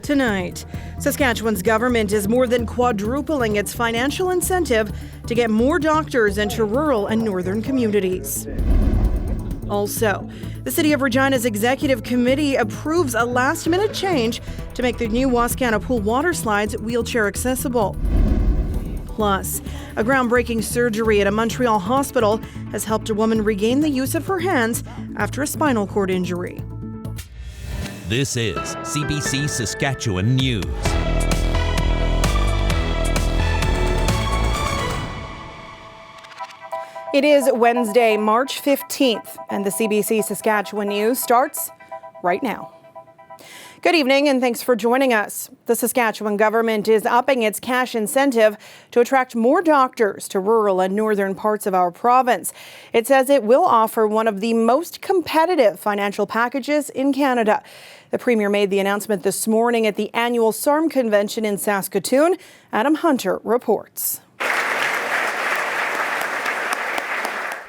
Tonight, Saskatchewan's government is more than quadrupling its financial incentive to get more doctors into rural and northern communities. Also, the City of Regina's Executive Committee approves a last-minute change to make the new Wascana pool water slides wheelchair accessible. Plus, a groundbreaking surgery at a Montreal hospital has helped a woman regain the use of her hands after a spinal cord injury. This is CBC Saskatchewan News. It is Wednesday, March 15th, and the CBC Saskatchewan News starts right now. Good evening, and thanks for joining us. The Saskatchewan government is upping its cash incentive to attract more doctors to rural and northern parts of our province. It says it will offer one of the most competitive financial packages in Canada. The Premier made the announcement this morning at the annual SARM convention in Saskatoon. Adam Hunter reports.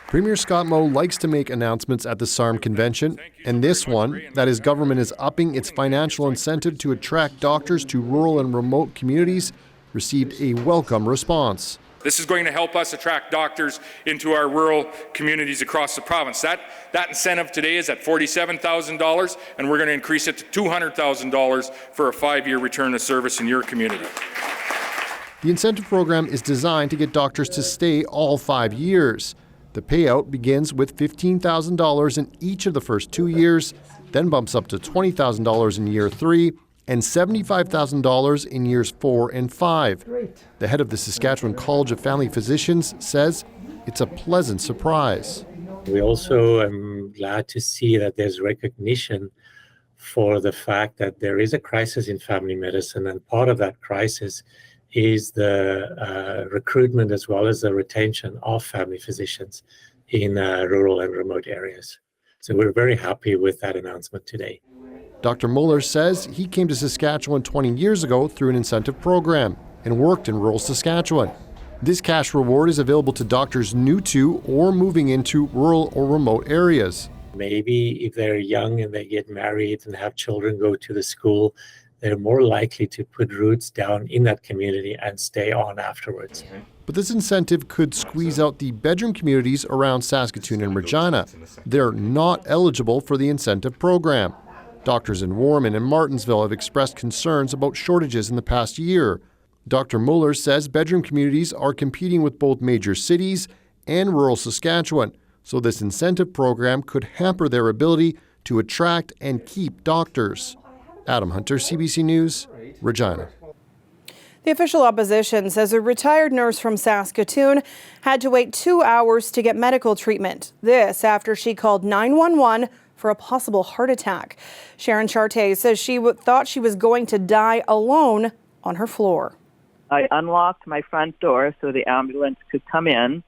Premier Scott Moe likes to make announcements at the SARM convention, and this one, that his government is upping its financial incentive to attract doctors to rural and remote communities, received a welcome response. This is going to help us attract doctors into our rural communities across the province. That incentive today is at $47,000, and we're going to increase it to $200,000 for a 5-year return of service in your community. The incentive program is designed to get doctors to stay all 5 years. The payout begins with $15,000 in each of the first 2 years, then bumps up to $20,000 in year 3 and $75,000 in years 4 and 5. The head of the Saskatchewan College of Family Physicians says it's a pleasant surprise. We also am glad to see that there's recognition for the fact that there is a crisis in family medicine, and part of that crisis is the recruitment as well as the retention of family physicians in rural and remote areas. So we're very happy with that announcement today. Dr. Muller says he came to Saskatchewan 20 years ago through an incentive program and worked in rural Saskatchewan. This cash reward is available to doctors new to or moving into rural or remote areas. Maybe if they're young and they get married and have children go to the school, they're more likely to put roots down in that community and stay on afterwards. But this incentive could squeeze out the bedroom communities around Saskatoon and Regina. They're not eligible for the incentive program. Doctors in Warman and Martensville have expressed concerns about shortages in the past year. Dr. Muller says bedroom communities are competing with both major cities and rural Saskatchewan, so this incentive program could hamper their ability to attract and keep doctors. Adam Hunter, CBC News, Regina. The official opposition says a retired nurse from Saskatoon had to wait 2 hours to get medical treatment. This after she called 911 for a possible heart attack. Sharon Charté says she thought she was going to die alone on her floor. I unlocked my front door so the ambulance could come in.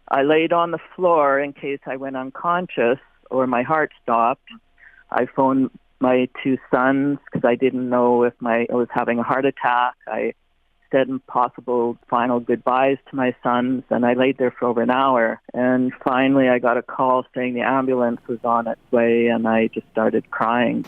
I laid on the floor in case I went unconscious or my heart stopped. I phoned my 2 sons because I didn't know if I was having a heart attack. I said possible final goodbyes to my sons, and I laid there for over an hour. And finally I got a call saying the ambulance was on its way, and I just started crying.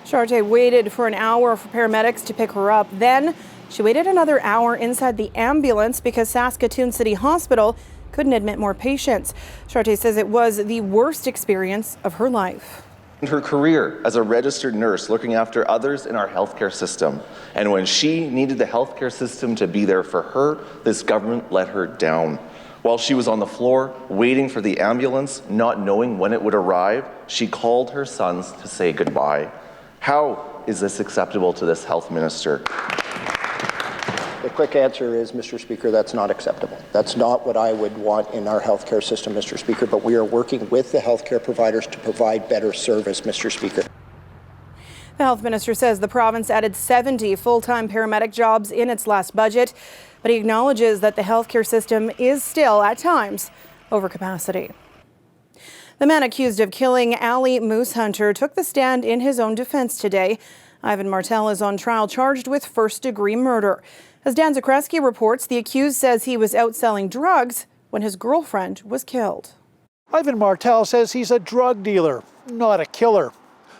Charté waited for an hour for paramedics to pick her up. Then she waited another hour inside the ambulance because Saskatoon City Hospital couldn't admit more patients. Charté says it was the worst experience of her life. Her career as a registered nurse looking after others in our healthcare system. And when she needed the healthcare system to be there for her, this government let her down. While she was on the floor, waiting for the ambulance, not knowing when it would arrive, she called her sons to say goodbye. How is this acceptable to this health minister? The quick answer is, Mr. Speaker, that's not acceptable. That's not what I would want in our healthcare system, Mr. Speaker, but we are working with the healthcare providers to provide better service, Mr. Speaker. The health minister says the province added 70 full-time paramedic jobs in its last budget, but he acknowledges that the healthcare system is still, at times, over capacity. The man accused of killing Ali Moosehunter took the stand in his own defense today. Ivan Martel is on trial charged with first-degree murder. As Dan Zakreski reports, the accused says he was out selling drugs when his girlfriend was killed. Ivan Martel says he's a drug dealer, not a killer.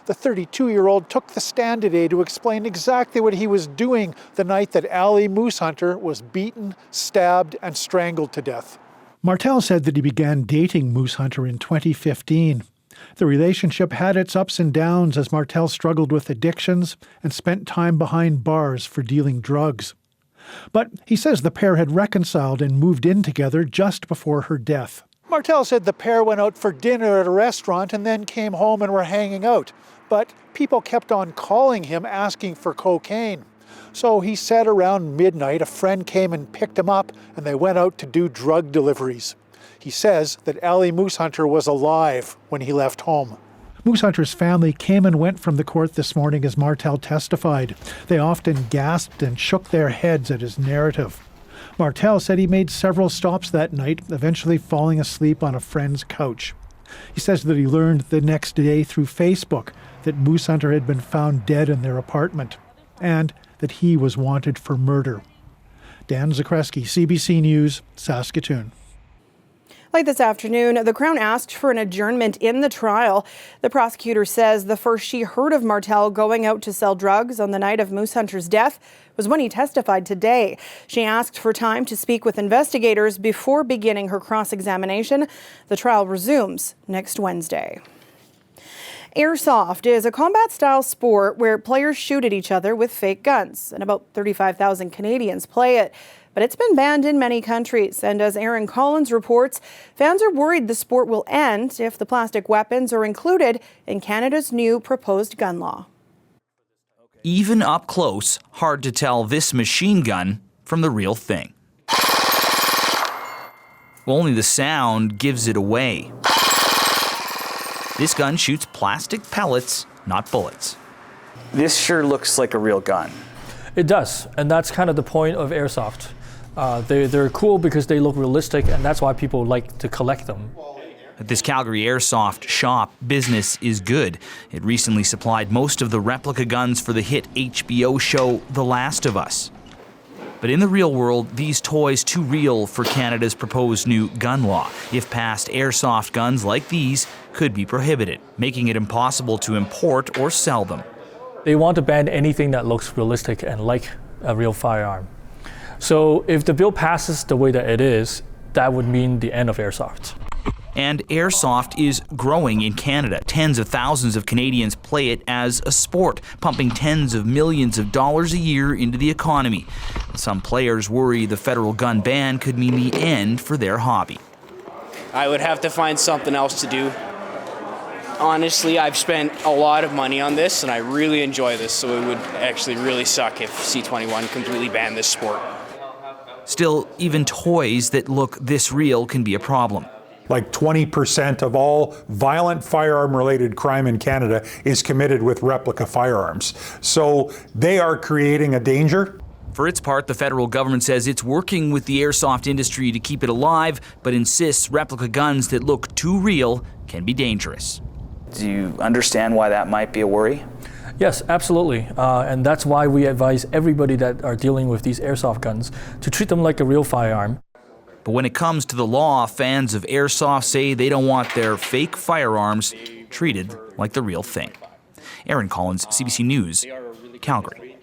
The 32-year-old took the stand today to explain exactly what he was doing the night that Ali Moosehunter was beaten, stabbed, and strangled to death. Martel said that he began dating Moosehunter in 2015. The relationship had its ups and downs as Martel struggled with addictions and spent time behind bars for dealing drugs. But he says the pair had reconciled and moved in together just before her death. Martel said the pair went out for dinner at a restaurant and then came home and were hanging out. But people kept on calling him asking for cocaine. So he said around midnight a friend came and picked him up and they went out to do drug deliveries. He says that Ali Moosehunter was alive when he left home. Moosehunter's family came and went from the court this morning as Martel testified. They often gasped and shook their heads at his narrative. Martel said he made several stops that night, eventually falling asleep on a friend's couch. He says that he learned the next day through Facebook that Moosehunter had been found dead in their apartment and that he was wanted for murder. Dan Zakreski, CBC News, Saskatoon. Late this afternoon, the Crown asked for an adjournment in the trial. The prosecutor says the first she heard of Martel going out to sell drugs on the night of Moosehunter's death was when he testified today. She asked for time to speak with investigators before beginning her cross-examination. The trial resumes next Wednesday. Airsoft is a combat-style sport where players shoot at each other with fake guns, and about 35,000 Canadians play it. But it's been banned in many countries, and as Aaron Collins reports, fans are worried the sport will end if the plastic weapons are included in Canada's new proposed gun law. Even up close, hard to tell this machine gun from the real thing. Only the sound gives it away. This gun shoots plastic pellets, not bullets. This sure looks like a real gun. It does, and that's kind of the point of Airsoft. They're cool because they look realistic, and that's why people like to collect them. At this Calgary Airsoft shop, business is good. It recently supplied most of the replica guns for the hit HBO show The Last of Us. But in the real world, these toys too real for Canada's proposed new gun law. If passed, airsoft guns like these could be prohibited, making it impossible to import or sell them. They want to ban anything that looks realistic and like a real firearm. So if the bill passes the way that it is, that would mean the end of airsoft. And airsoft is growing in Canada. Tens of thousands of Canadians play it as a sport, pumping tens of millions of dollars a year into the economy. Some players worry the federal gun ban could mean the end for their hobby. I would have to find something else to do. Honestly, I've spent a lot of money on this and I really enjoy this, so it would actually really suck if C21 completely banned this sport. Still, even toys that look this real can be a problem. Like 20% of all violent firearm-related crime in Canada is committed with replica firearms. So they are creating a danger. For its part, the federal government says it's working with the airsoft industry to keep it alive, but insists replica guns that look too real can be dangerous. Do you understand why that might be a worry? Yes, absolutely. And that's why we advise everybody that are dealing with these airsoft guns to treat them like a real firearm. But when it comes to the law, fans of airsoft say they don't want their fake firearms treated like the real thing. Aaron Collins, CBC News, Calgary.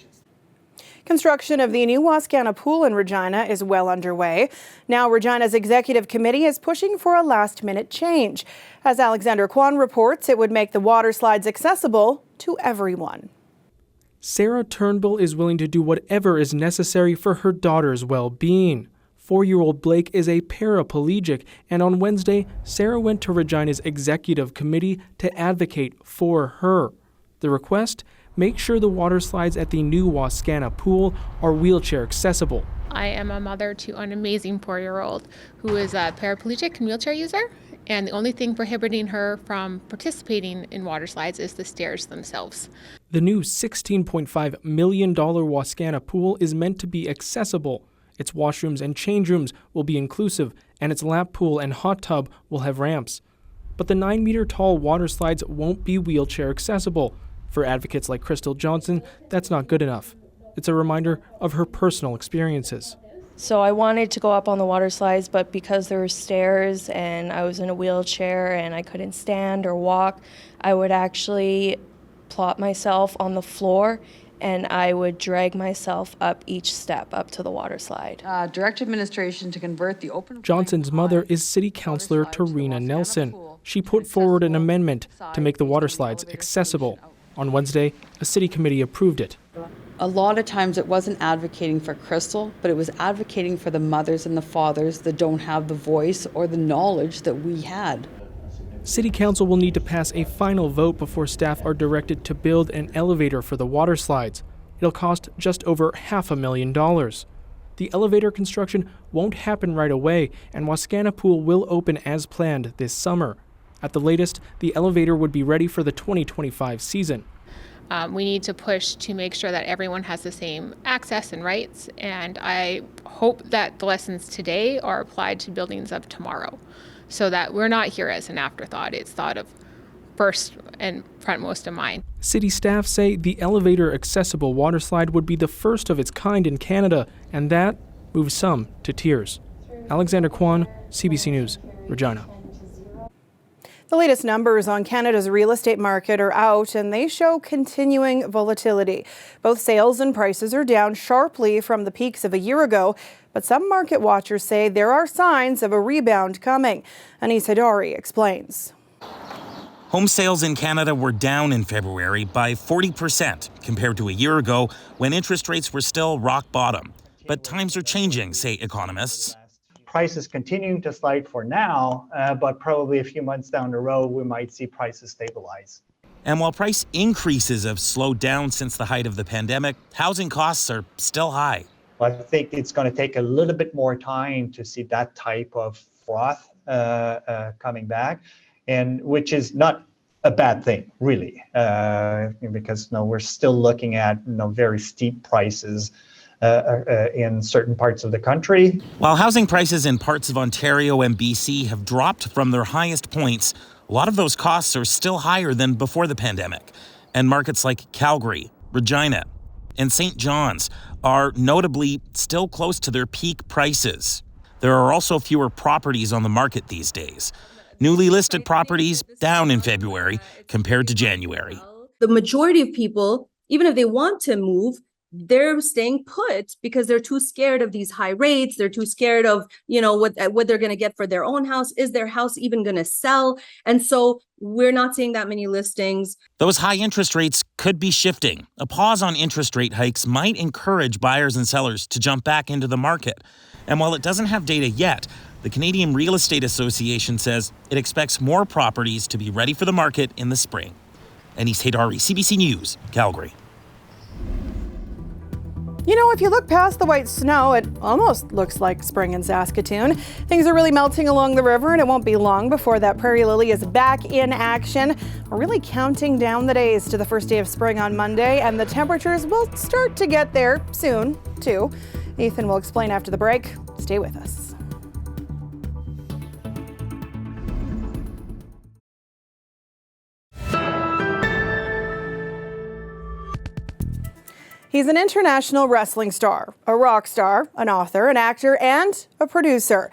Construction of the new Wascana pool in Regina is well underway. Now Regina's executive committee is pushing for a last-minute change. As Alexander Kwan reports, it would make the water slides accessible to everyone. Sarah Turnbull is willing to do whatever is necessary for her daughter's well-being. 4-year-old Blake is a paraplegic, and on Wednesday, Sarah went to Regina's executive committee to advocate for her. The request? Make sure the water slides at the new Wascana pool are wheelchair accessible. I am a mother to an amazing 4-year-old who is a paraplegic and wheelchair user, and the only thing prohibiting her from participating in water slides is the stairs themselves. The new $16.5 million Wascana pool is meant to be accessible. Its washrooms and change rooms will be inclusive, and its lap pool and hot tub will have ramps. But the 9-meter-tall water slides won't be wheelchair accessible. For advocates like Crystal Johnson, that's not good enough. It's a reminder of her personal experiences. So I wanted to go up on the water slides, but because there were stairs and I was in a wheelchair and I couldn't stand or walk, I would actually plot myself on the floor, and I would drag myself up each step up to the water slide. Direct administration to convert the open... Johnson's mother is City Councillor Tarina Nelson. She put forward an amendment to make the water slides accessible. On Wednesday, a city committee approved it. A lot of times it wasn't advocating for Crystal, but it was advocating for the mothers and the fathers that don't have the voice or the knowledge that we had. City Council will need to pass a final vote before staff are directed to build an elevator for the water slides. It'll cost just over $500,000. The elevator construction won't happen right away, and Wascana Pool will open as planned this summer. At the latest, the elevator would be ready for the 2025 season. We need to push to make sure that everyone has the same access and rights, and I hope that the lessons today are applied to buildings of tomorrow, so that we're not here as an afterthought. It's thought of first and frontmost of mind. City staff say the elevator accessible water slide would be the first of its kind in Canada, and that moves some to tears. Alexander Kwan, CBC News, Regina. The latest numbers on Canada's real estate market are out, and they show continuing volatility. Both sales and prices are down sharply from the peaks of a year ago, but some market watchers say there are signs of a rebound coming. Anis Hadari explains. Home sales in Canada were down in February by 40% compared to a year ago when interest rates were still rock bottom. But times are changing, say economists. Prices continuing to slide for now, but probably a few months down the road, we might see prices stabilize. And while price increases have slowed down since the height of the pandemic, housing costs are still high. I think it's going to take a little bit more time to see that type of froth coming back, and which is not a bad thing, really, because we're still looking at very steep prices in certain parts of the country. While housing prices in parts of Ontario and BC have dropped from their highest points, a lot of those costs are still higher than before the pandemic. And markets like Calgary, Regina, and St. John's are notably still close to their peak prices. There are also fewer properties on the market these days. Newly listed properties down in February compared to January. The majority of people, even if they want to move, they're staying put because they're too scared of these high rates. They're too scared of, what they're going to get for their own house. Is their house even going to sell? And so we're not seeing that many listings. Those high interest rates could be shifting. A pause on interest rate hikes might encourage buyers and sellers to jump back into the market. And while it doesn't have data yet, the Canadian Real Estate Association says it expects more properties to be ready for the market in the spring. Anis Hadari, CBC News, Calgary. If you look past the white snow, it almost looks like spring in Saskatoon. Things are really melting along the river, and it won't be long before that prairie lily is back in action. We're really counting down the days to the first day of spring on Monday, and the temperatures will start to get there soon, too. Ethan will explain after the break. Stay with us. He's an international wrestling star, a rock star, an author, an actor, and a producer.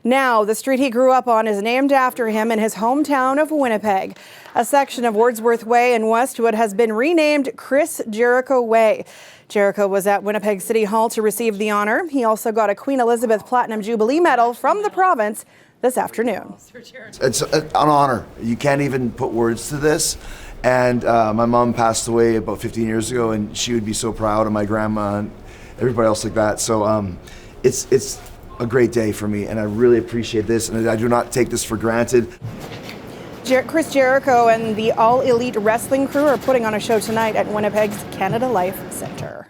Now, the street he grew up on is named after him in his hometown of Winnipeg. A section of Wordsworth Way in Westwood has been renamed Chris Jericho Way. Jericho was at Winnipeg City Hall to receive the honor. He also got a Queen Elizabeth Platinum Jubilee Medal from the province this afternoon. It's an honor. You can't even put words to this. And my mom passed away about 15 years ago, and she would be so proud of my grandma and everybody else like that. So it's a great day for me, and I really appreciate this, and I do not take this for granted. Chris Jericho and the All Elite Wrestling crew are putting on a show tonight at Winnipeg's Canada Life Centre.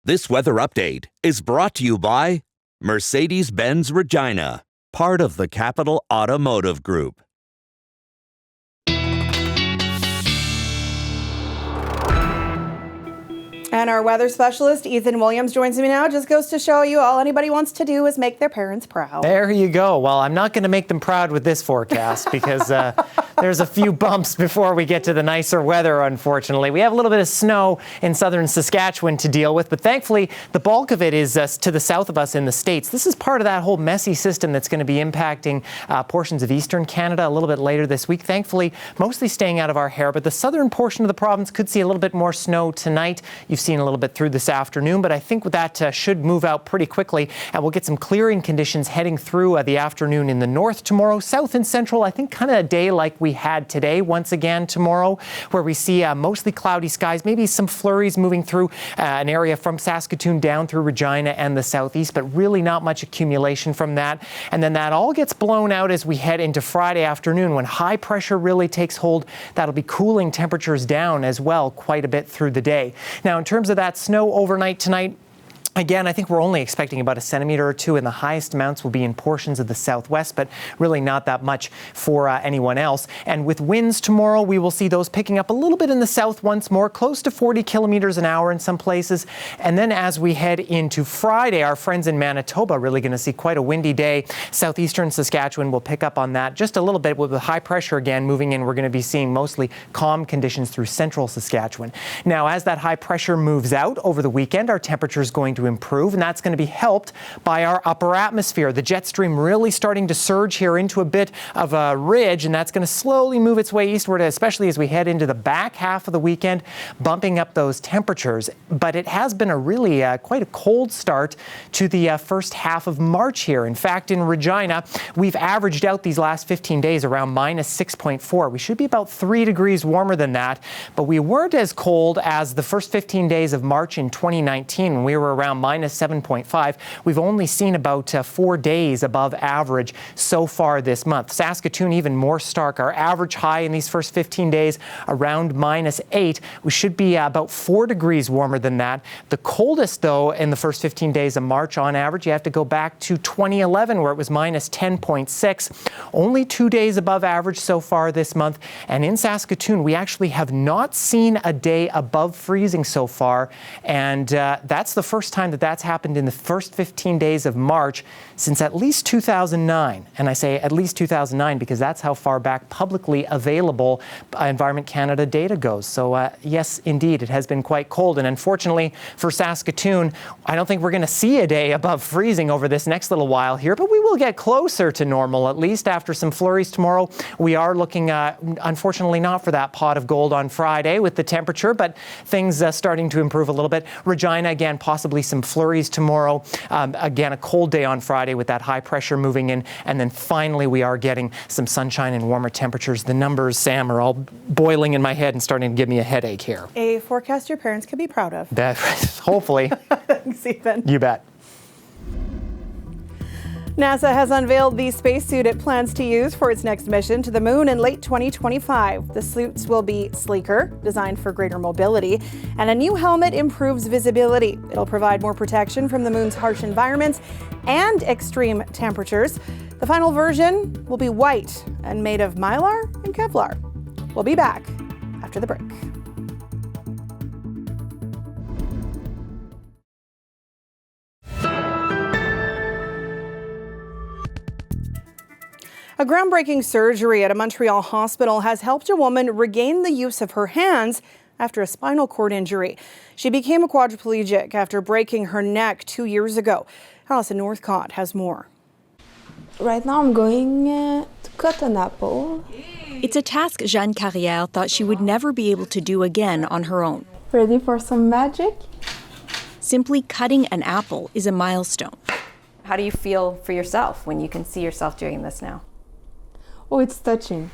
This weather update is brought to you by Mercedes-Benz Regina, part of the Capital Automotive Group. And our weather specialist, Ethan Williams, joins me now. Just goes to show you all anybody wants to do is make their parents proud. There you go. Well, I'm not going to make them proud with this forecast because there's a few bumps before we get to the nicer weather, unfortunately. We have a little bit of snow in southern Saskatchewan to deal with, but thankfully the bulk of it is to the south of us in the States. This is part of that whole messy system that's going to be impacting portions of eastern Canada a little bit later this week. Thankfully, mostly staying out of our hair, but the southern portion of the province could see a little bit more snow tonight. You've seen a little bit through this afternoon, but I think that should move out pretty quickly, and we'll get some clearing conditions heading through the afternoon in the north tomorrow. South and central, I think kind of a day like we had today once again tomorrow, where we see mostly cloudy skies, maybe some flurries moving through an area from Saskatoon down through Regina and the southeast, but really not much accumulation from that. And then that all gets blown out as we head into Friday afternoon when high pressure really takes hold. That'll be cooling temperatures down as well quite a bit through the day. Now, in terms of that snow overnight tonight, again, I think we're only expecting about 1 centimeter or 2, and the highest amounts will be in portions of the southwest, but really not that much for anyone else. And with winds tomorrow, we will see those picking up a little bit in the south once more, close to 40 kilometers an hour in some places. And then as we head into Friday, our friends in Manitoba are really going to see quite a windy day. Southeastern Saskatchewan will pick up on that just a little bit with the high pressure again moving in. We're going to be seeing mostly calm conditions through central Saskatchewan. Now, as that high pressure moves out over the weekend, our temperature is going to improve, and that's going to be helped by our upper atmosphere. The jet stream really starting to surge here into a bit of a ridge, and that's going to slowly move its way eastward, especially as we head into the back half of the weekend, bumping up those temperatures. But it has been a really quite a cold start to the first half of March here. In fact, in Regina, we've averaged out these last 15 days around -6.4. We should be about 3 degrees warmer than that, but we weren't as cold as the first 15 days of March in 2019 when we were around -7.5. We've only seen about 4 days above average so far this month. Saskatoon even more stark. Our average high in these first 15 days around -8. We should be about 4 degrees warmer than that. The coldest, though, in the first 15 days of March on average, you have to go back to 2011 where it was -10.6. Only 2 days above average so far this month. And in Saskatoon, we actually have not seen a day above freezing so far. And that's the first time that that's happened in the first 15 days of March since at least 2009. And I say at least 2009 because that's how far back publicly available Environment Canada data goes. So yes, indeed, it has been quite cold. And unfortunately for Saskatoon, I don't think we're going to see a day above freezing over this next little while here, but we will get closer to normal, at least after some flurries tomorrow. We are looking, unfortunately, not for that pot of gold on Friday with the temperature, but things starting to improve a little bit. Regina, again, possibly some flurries tomorrow. Again, a cold day on Friday with that high pressure moving in. And then finally, we are getting some sunshine and warmer temperatures. The numbers, Sam, are all boiling in my head and starting to give me a headache here. A forecast your parents could be proud of. That, hopefully. Thanks, Ethan. You bet. NASA has unveiled the spacesuit it plans to use for its next mission to the moon in late 2025. The suits will be sleeker, designed for greater mobility, and a new helmet improves visibility. It'll provide more protection from the moon's harsh environments and extreme temperatures. The final version will be white and made of Mylar and Kevlar. We'll be back after the break. A groundbreaking surgery at a Montreal hospital has helped a woman regain the use of her hands after a spinal cord injury. She became a quadriplegic after breaking her neck 2 years ago. Allison Northcott has more. Right now I'm going to cut an apple. It's a task Jeanne Carrière thought she would never be able to do again on her own. Ready for some magic? Simply cutting an apple is a milestone. How do you feel for yourself when you can see yourself doing this now? Oh, it's touching.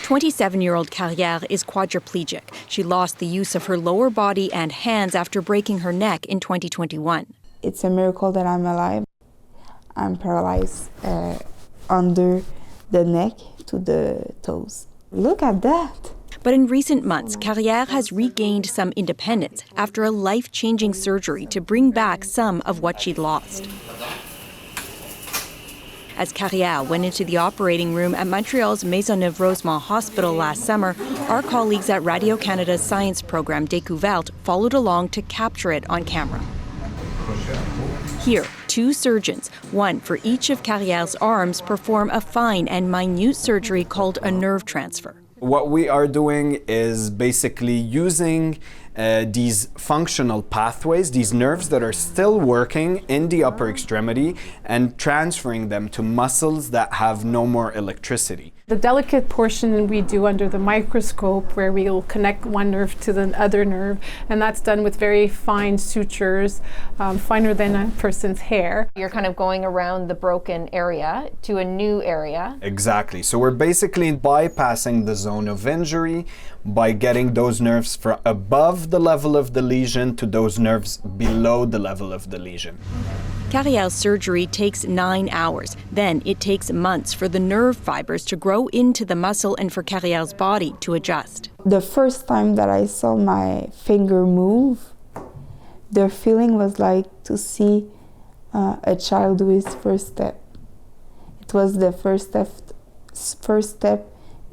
27-year-old Carrière is quadriplegic. She lost the use of her lower body and hands after breaking her neck in 2021. It's a miracle that I'm alive. I'm paralyzed under the neck to the toes. Look at that. But in recent months, Carrière has regained some independence after a life-changing surgery to bring back some of what she'd lost. As Carrière went into the operating room at Montreal's Maisonneuve-Rosemont Hospital last summer, our colleagues at Radio-Canada's science program Découverte followed along to capture it on camera. Here, 2 surgeons, one for each of Carrière's arms, perform a fine and minute surgery called a nerve transfer. What we are doing is basically using these functional pathways, these nerves that are still working in the upper extremity, and transferring them to muscles that have no more electricity. The delicate portion we do under the microscope, where we will connect one nerve to the other nerve, and that's done with very fine sutures, finer than a person's hair. You're kind of going around the broken area to a new area. Exactly. So we're basically bypassing the zone of injury by getting those nerves from above the level of the lesion to those nerves below the level of the lesion. Carrière's surgery takes 9 hours. Then it takes months for the nerve fibers to grow into the muscle and for Carrière's body to adjust. The first time that I saw my finger move, the feeling was like to see a child do his first step. It was the first step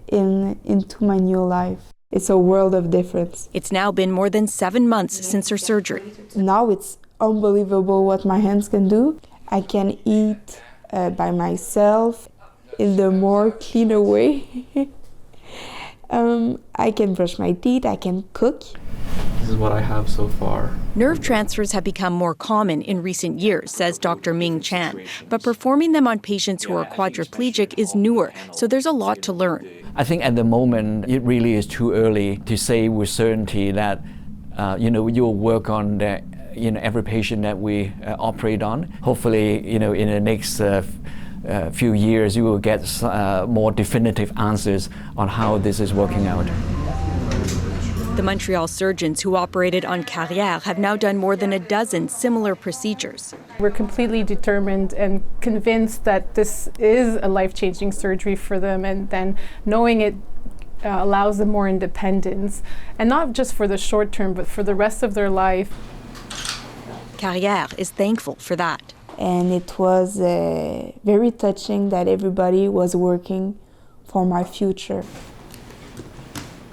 into my new life. It's a world of difference. It's now been more than 7 months since her surgery. Now it's unbelievable what my hands can do. I can eat by myself in the more cleaner way. I can brush my teeth, I can cook. This is what I have so far. Nerve transfers have become more common in recent years, says Dr. Ming Chan. But performing them on patients who are quadriplegic is newer, so there's a lot to learn. I think at the moment it really is too early to say with certainty that you'll work on every patient that we operate on. Hopefully, in the next few years, you will get more definitive answers on how this is working out. The Montreal surgeons who operated on Carrière have now done more than a dozen similar procedures. We're completely determined and convinced that this is a life-changing surgery for them, and then knowing it allows them more independence, and not just for the short term, but for the rest of their life. Carrière is thankful for that. And it was very touching that everybody was working for my future.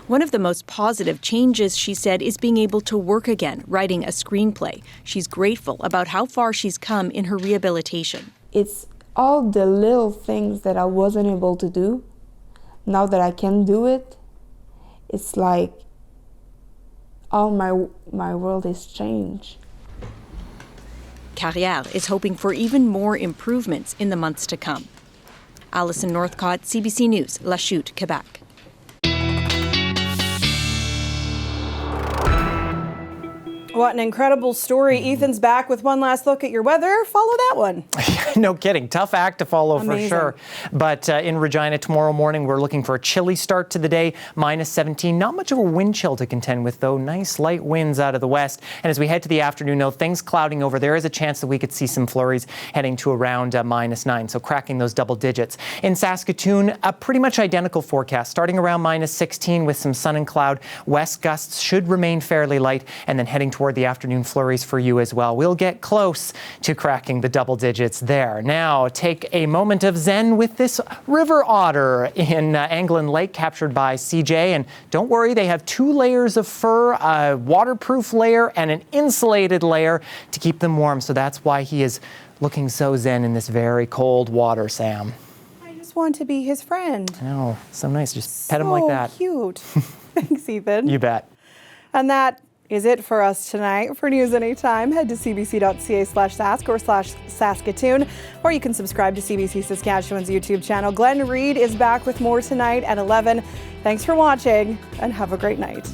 One of the most positive changes, she said, is being able to work again, writing a screenplay. She's grateful about how far she's come in her rehabilitation. It's all the little things that I wasn't able to do. Now that I can do it, it's like all my world has changed. Carrière is hoping for even more improvements in the months to come. Alison Northcott, CBC News, La Chute, Quebec. What an incredible story. Ethan's back with one last look at your weather. Follow that one. No kidding. Tough act to follow. Amazing. For sure. But in Regina tomorrow morning, we're looking for a chilly start to the day, -17. Not much of a wind chill to contend with, though. Nice light winds out of the west. And as we head to the afternoon, though, things clouding over. There is a chance that we could see some flurries heading to around -9, so cracking those double digits. In Saskatoon, a pretty much identical forecast, starting around -16 with some sun and cloud. West gusts should remain fairly light, and then heading toward the afternoon flurries for you as well. We'll get close to cracking the double digits there. Now, take a moment of zen with this river otter in Anglin Lake, captured by CJ. And don't worry, they have 2 layers of fur, a waterproof layer and an insulated layer to keep them warm. So that's why he is looking so zen in this very cold water, Sam. I just want to be his friend. I know, so nice. Just pet him like that. So cute. Thanks, Ethan. You bet. And that is it for us tonight. For News Anytime, head to cbc.ca/sask or /Saskatoon, or you can subscribe to CBC Saskatchewan's YouTube channel. Glenn Reed is back with more tonight at 11. Thanks for watching, and have a great night.